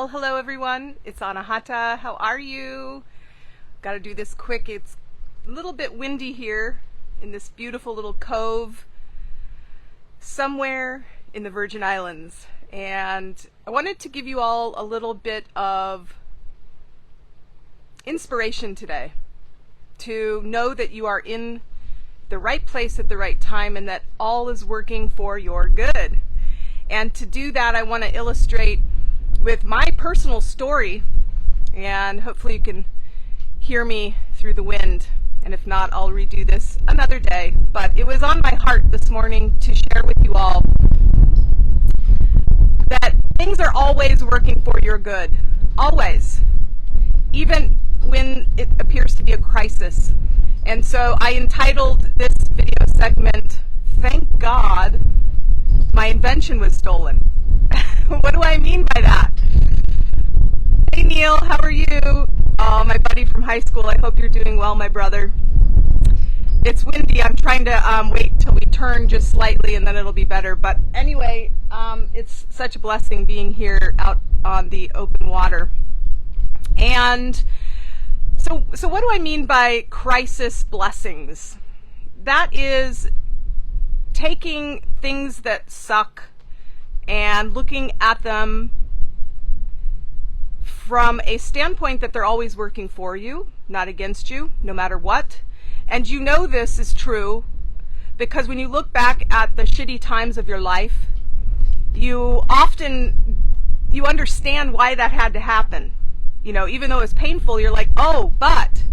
Well, hello everyone. It's Anahata. How are you? Got to do this quick. It's a little bit windy here in this beautiful little cove somewhere in the Virgin Islands. And I wanted to give you all a little bit of inspiration today to know that you are in the right place at the right time and that all is working for your good. And to do that, I want to illustrate with my personal story, and hopefully you can hear me through the wind. And if not, I'll redo this another day. But it was on my heart this morning to share with you all that things are always working for your good. Always. Even when it appears to be a crisis. And so I entitled this video segment, "Thank God My Invention Was Stolen." What do I mean by that? Hey Neil, how are you? Oh, my buddy from high school. I hope you're doing well, my brother. It's windy. I'm trying to wait till we turn just slightly and then it'll be better. But anyway, it's such a blessing being here out on the open water. And so what do I mean by crisis blessings? That is taking things that suck and looking at them from a standpoint that they're always working for you, not against you, no matter what. And you know this is true because when you look back at the shitty times of your life, you understand why that had to happen. You know, even though it's painful, you're like, oh, but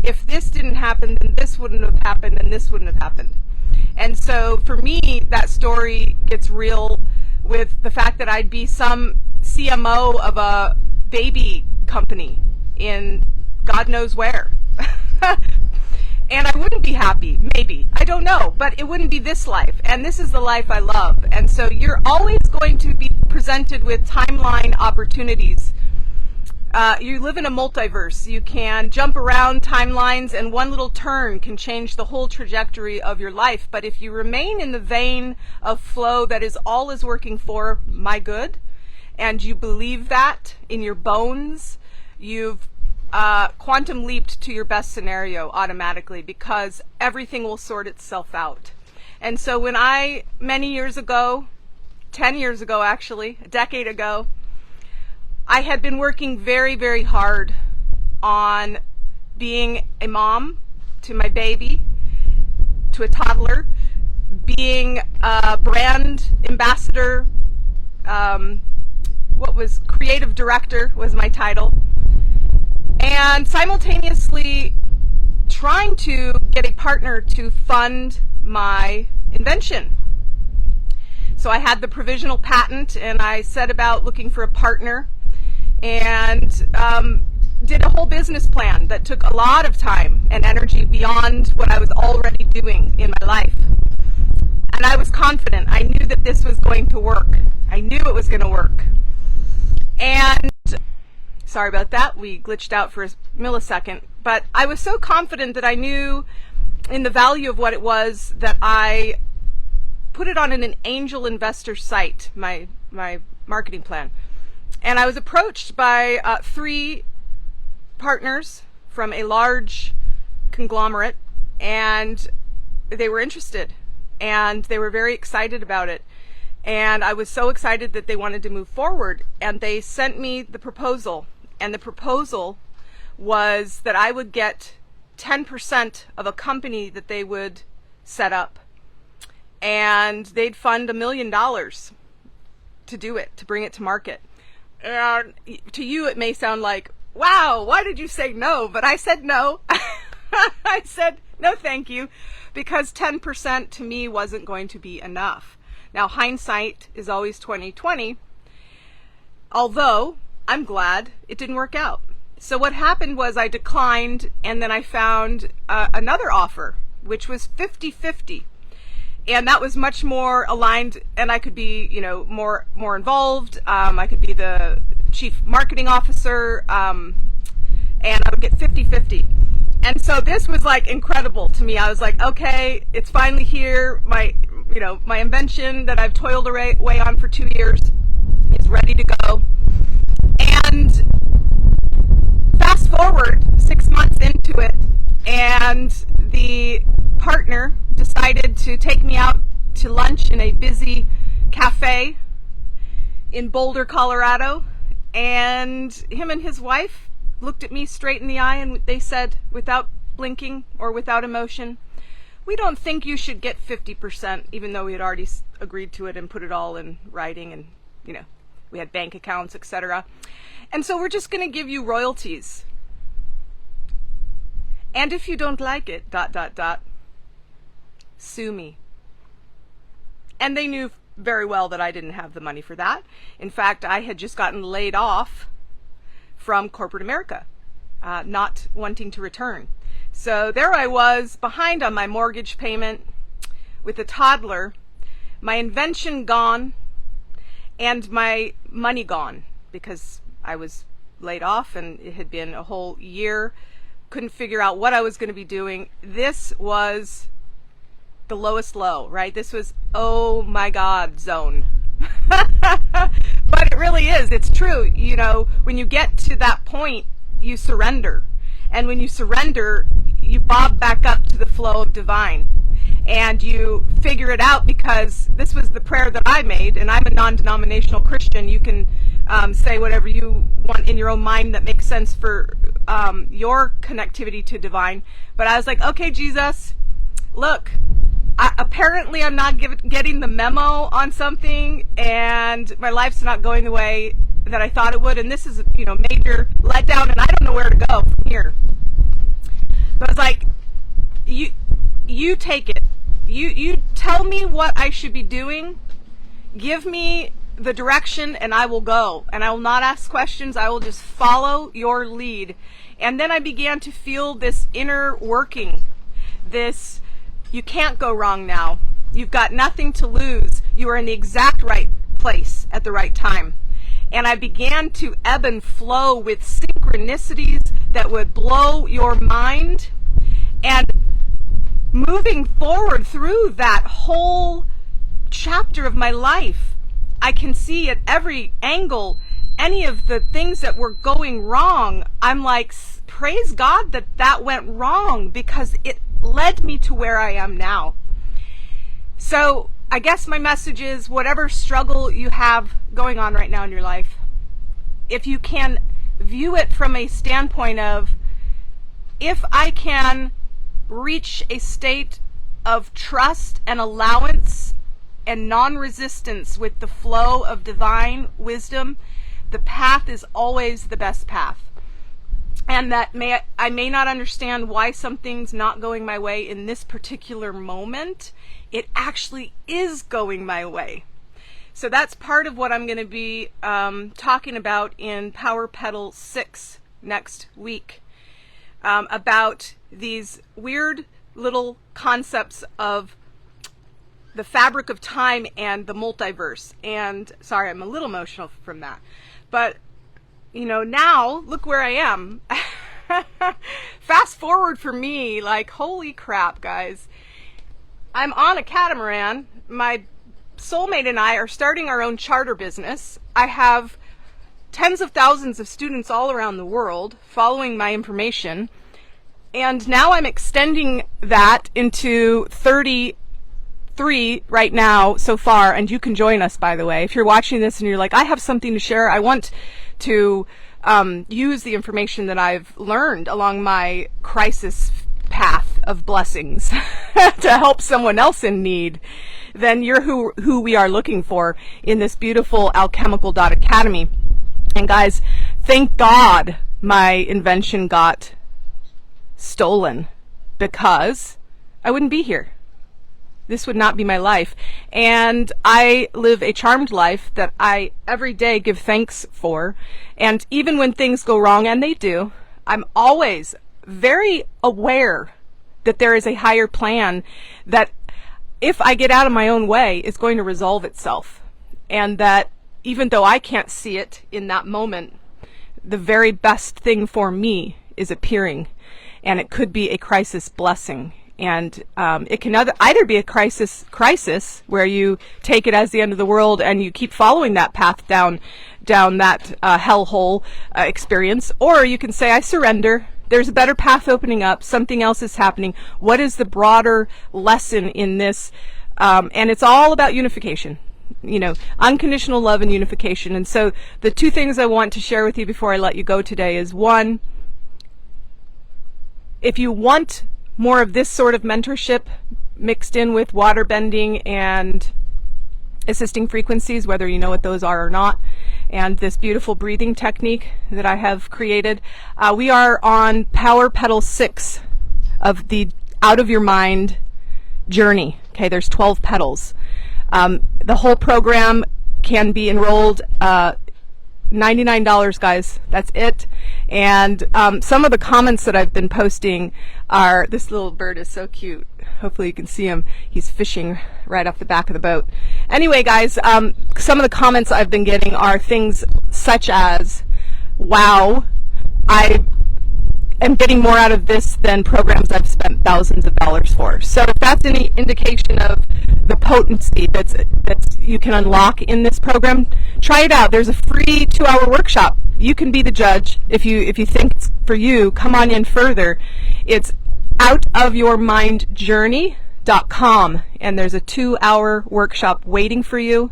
if this didn't happen, then this wouldn't have happened and this wouldn't have happened. And so for me, that story gets real with the fact that I'd be some CMO of a baby company in God knows where. And I wouldn't be happy, maybe. I don't know, but it wouldn't be this life. And this is the life I love. And so you're always going to be presented with timeline opportunities. You live in a multiverse. You can jump around timelines and one little turn can change the whole trajectory of your life. But if you remain in the vein of flow that is all is working for my good, and you believe that in your bones, you've quantum leaped to your best scenario automatically because everything will sort itself out. And so when many years ago, 10 years ago actually, a decade ago, I had been working very, very hard on being a mom to my baby, to a toddler, being a brand ambassador, creative director was my title, and simultaneously trying to get a partner to fund my invention. So I had the provisional patent and I set about looking for a partner and did a whole business plan that took a lot of time and energy beyond what I was already doing in my life. And I was confident. I knew that this was going to work. I knew it was going to work. And sorry about that. We glitched out for a millisecond. But I was so confident that I knew in the value of what it was that I put it on an angel investor site, my marketing plan. And I was approached by 3 partners from a large conglomerate, and they were interested, and they were very excited about it. And I was so excited that they wanted to move forward, and they sent me the proposal. And the proposal was that I would get 10% of a company that they would set up, and they'd fund $1 million to do it, to bring it to market. And to you, it may sound like, wow, why did you say no? But I said no. I said, no, thank you, because 10% to me wasn't going to be enough. Now, hindsight is always 20/20, although I'm glad it didn't work out. So what happened was I declined, and then I found another offer, which was 50-50. And that was much more aligned, and I could be, more involved. I could be the chief marketing officer, and I would get 50-50. And so this was like incredible to me. I was like, okay, it's finally here. My invention that I've toiled away on for 2 years is ready to go. And And fast forward 6 months into it, and the partner decided to take me out to lunch in a busy cafe in Boulder, Colorado, and him and his wife looked at me straight in the eye and they said, without blinking or without emotion, "We don't think you should get 50%, even though we had already agreed to it and put it all in writing, and we had bank accounts, etc. And so we're just going to give you royalties. And if you don't like it, ... sue me." And they knew very well that I didn't have the money for that. In fact, I had just gotten laid off from corporate America, not wanting to return. So there I was, behind on my mortgage payment with a toddler, my invention gone, and my money gone, because I was laid off and it had been a whole year. Couldn't figure out what I was going to be doing. This was the lowest low, right? This was, oh my God, zone. But it really is. It's true. When you get to that point, you surrender. And when you surrender, you bob back up to the flow of divine. And you figure it out, because this was the prayer that I made, and I'm a non-denominational Christian. You can say whatever you want in your own mind that makes sense for your connectivity to divine. But I was like, okay, Jesus, look, apparently I'm not getting the memo on something, and my life's not going the way that I thought it would, and this is major letdown, and I don't know where to go from here. So I was like, you take it. You tell me what I should be doing. Give me the direction and I will go. And I will not ask questions. I will just follow your lead. And then I began to feel this inner working. This, you can't go wrong now. You've got nothing to lose. You are in the exact right place at the right time. And I began to ebb and flow with synchronicities that would blow your mind. And moving forward through that whole chapter of my life, I can see at every angle any of the things that were going wrong. I'm like, praise God that went wrong, because it led me to where I am now. So I guess my message is, whatever struggle you have going on right now in your life, if you can view it from a standpoint of, if I can reach a state of trust and allowance and non-resistance with the flow of divine wisdom, the path is always the best path. And that I may not understand why something's not going my way in this particular moment. It actually is going my way. So that's part of what I'm going to be talking about in Power Pedal 6 next week, about these weird little concepts of the fabric of time and the multiverse. And sorry, I'm a little emotional from that. But, now look where I am. Fast forward for me, like, holy crap, guys. I'm on a catamaran. My soulmate and I are starting our own charter business. I have tens of thousands of students all around the world following my information. And now I'm extending that into 33 right now so far, and you can join us, by the way. If you're watching this and you're like, I have something to share, I want to use the information that I've learned along my crisis path of blessings to help someone else in need, then you're who we are looking for in this beautiful alchemical.academy. And guys, thank God my invention got stolen, because I wouldn't be here. This would not be my life. And I live a charmed life that I every day give thanks for. And even when things go wrong, and they do, I'm always very aware that there is a higher plan that, if I get out of my own way, is going to resolve itself. And that even though I can't see it in that moment, the very best thing for me is appearing. And it could be a crisis blessing And it can either be a crisis where you take it as the end of the world and you keep following that path down that hellhole experience, or you can say, I surrender. There's a better path opening up. Something else is happening. What is the broader lesson in this? And it's all about unification. Unconditional love and unification. And so the two things I want to share with you before I let you go today is, one, if you want more of this sort of mentorship mixed in with water bending and assisting frequencies, whether you know what those are or not, and this beautiful breathing technique that I have created, we are on Power Pedal 6 of the Out of Your Mind journey. Okay, there's 12 pedals. The whole program can be enrolled, $99, guys. That's it. And some of the comments that I've been posting are, this little bird is so cute. Hopefully you can see him. He's fishing right off the back of the boat. Anyway, guys, some of the comments I've been getting are things such as, wow, I am getting more out of this than programs I've spent thousands of dollars for. So if that's any indication of the potency that's you can unlock in this program, try it out. There's a free 2-hour workshop. You can be the judge. If you think it's for you, come on in further. It's outofyourmindjourney.com, and there's a 2-hour workshop waiting for you.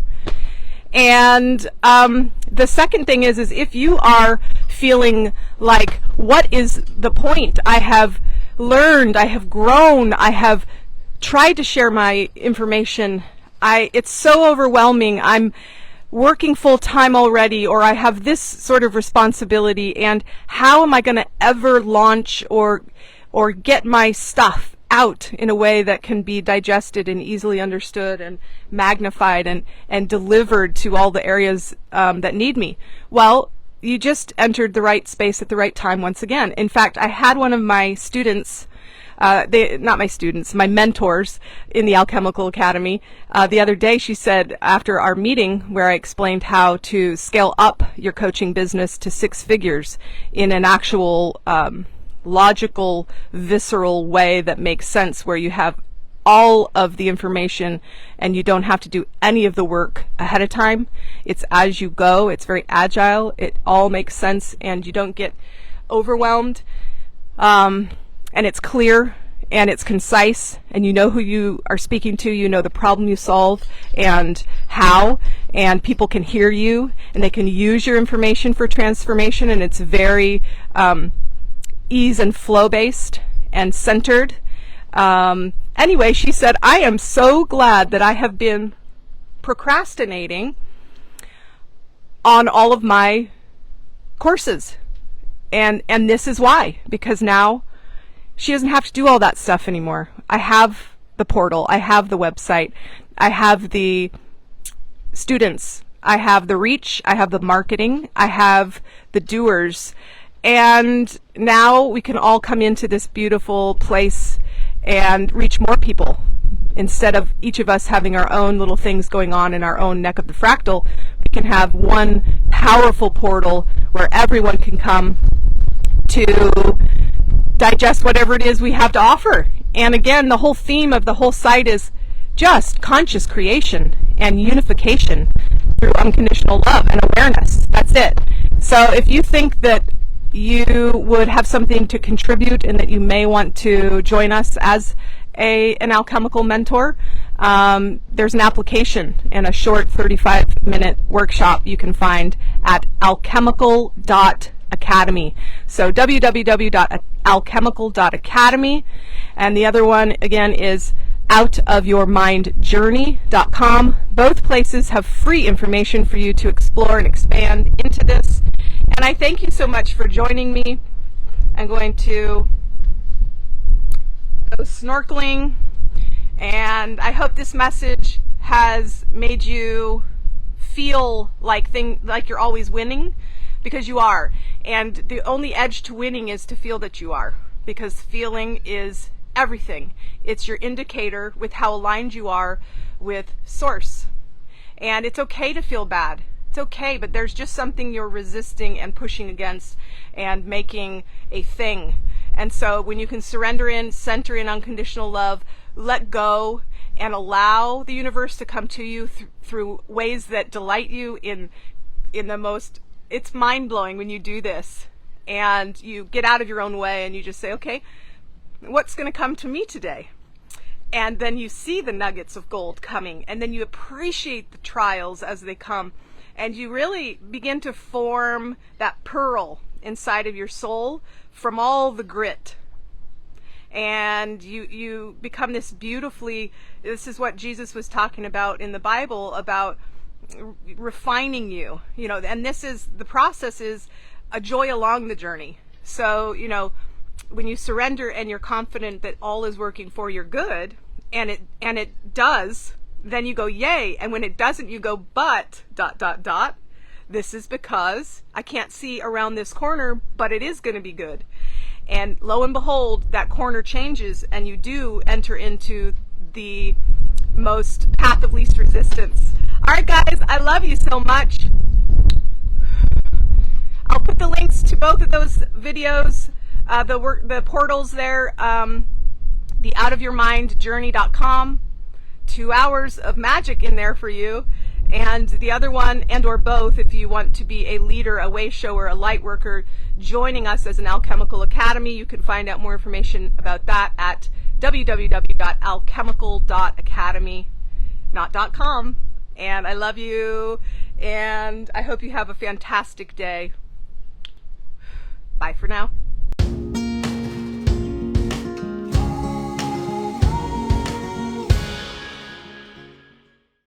And the second thing is if you are feeling like, what is the point? I have learned, I have grown, I have tried to share my information. It's so overwhelming. I'm working full time already, or I have this sort of responsibility, and how am I going to ever launch or get my stuff out in a way that can be digested and easily understood and magnified and delivered to all the areas that need me? Well, you just entered the right space at the right time once again. In fact, I had one of my students, my mentors in the Alchemical Academy, the other day. She said, after our meeting where I explained how to scale up your coaching business to 6 figures in an actual logical, visceral way that makes sense, where you have all of the information and you don't have to do any of the work ahead of time. It's as you go. It's very agile. It all makes sense and you don't get overwhelmed. And it's clear and it's concise, and you know who you are speaking to, you know the problem you solve and how, and people can hear you and they can use your information for transformation, and it's very ease and flow based and centered. Anyway, she said, I am so glad that I have been procrastinating on all of my courses. And this is why, because now she doesn't have to do all that stuff anymore. I have the portal, I have the website, I have the students, I have the reach, I have the marketing, I have the doers. And now we can all come into this beautiful place and reach more people. Instead of each of us having our own little things going on in our own neck of the fractal, we can have one powerful portal where everyone can come to digest whatever it is we have to offer. And again, the whole theme of the whole site is just conscious creation and unification through unconditional love and awareness. That's it. So if you think that you would have something to contribute and that you may want to join us as an alchemical mentor, there's an application and a short 35-minute workshop you can find at alchemical.academy. So www.alchemical.academy, and the other one again is outofyourmindjourney.com. Both places have free information for you to explore and expand into this. And I thank you so much for joining me. I'm going to go snorkeling, and I hope this message has made you feel like you're always winning, because you are. And the only edge to winning is to feel that you are, because feeling is everything. It's your indicator with how aligned you are with Source. And it's okay to feel bad. It's okay, but there's just something you're resisting and pushing against and making a thing. And so when you can surrender in, center in unconditional love, let go, and allow the universe to come to you through ways that delight you in the most, it's mind-blowing when you do this. And you get out of your own way and you just say, okay, what's going to come to me today? And then you see the nuggets of gold coming, and then you appreciate the trials as they come, and you really begin to form that pearl inside of your soul from all the grit. And you become this beautifully, this is what Jesus was talking about in the Bible, about refining you, and this is, the process is a joy along the journey. So, when you surrender and you're confident that all is working for your good, and it does, then you go, yay. And when it doesn't, you go, but ... This is because I can't see around this corner, but it is going to be good. And lo and behold, that corner changes, and you do enter into the most path of least resistance. All right, guys, I love you so much. I'll put the links to both of those videos, the portals there, the outofyourmindjourney.com, 2 hours of magic in there for you, and the other one, and or both, if you want to be a leader, a way shower, a light worker, joining us as an Alchemical Academy. You can find out more information about that at www.alchemical.academy, not .com. And I love you, and I hope you have a fantastic day. Bye for now.